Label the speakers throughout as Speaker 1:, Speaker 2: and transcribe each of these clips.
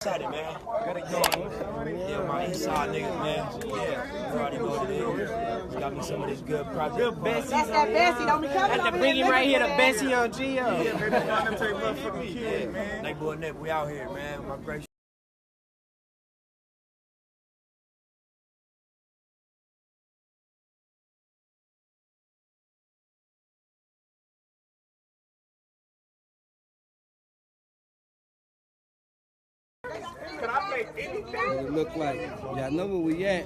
Speaker 1: Excited, man. Yeah, my east side niggas, man. Yeah, you already know what it is. Got me some of this good project.
Speaker 2: Good Bessie.
Speaker 3: That's that Bessie. Don't be coming
Speaker 2: That's the biggie right here, the Bessie on Geo.
Speaker 1: Yeah, baby, I'm take motherfucking kid, man. Like boy, Nip, we out here, man. My great.
Speaker 2: Can I make anything?
Speaker 4: What it look like? Y'all know where we at.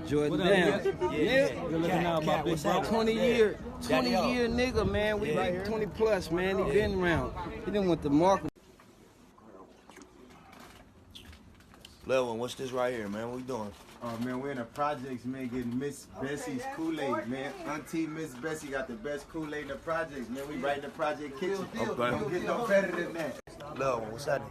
Speaker 4: Jordan down. Yeah.
Speaker 1: You're looking out about big bro.
Speaker 4: 20 year nigga, man. We like 20 plus, man. He been around. He done went to market.
Speaker 1: Lil one, what's this right here, man? What we doing?
Speaker 5: Oh man, we're in the projects, man, getting Miss Bessie's Kool-Aid, man. Auntie Miss Bessie got the best Kool-Aid in the projects, man. We right in the project kitchen.
Speaker 1: Okay.
Speaker 5: Don't get no better than that.
Speaker 1: Lil one, what's that?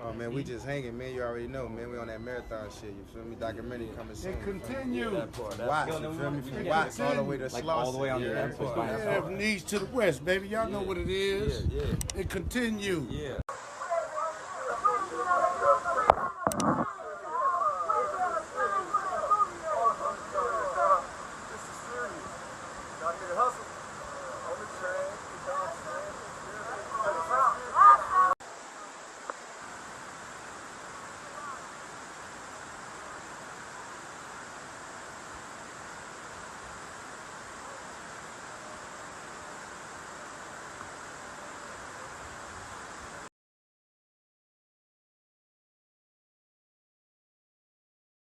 Speaker 6: Oh man, we just hanging, man. You already know, man. We on that marathon shit. You feel me? Documentary coming soon.
Speaker 5: It continue.
Speaker 6: Watch, you feel me? From Watts all the way to Slauson.
Speaker 7: All the way on the airport.
Speaker 8: Yeah, from the east to the west, baby. Y'all know what it is.
Speaker 1: Yeah.
Speaker 8: It continue.
Speaker 1: Yeah.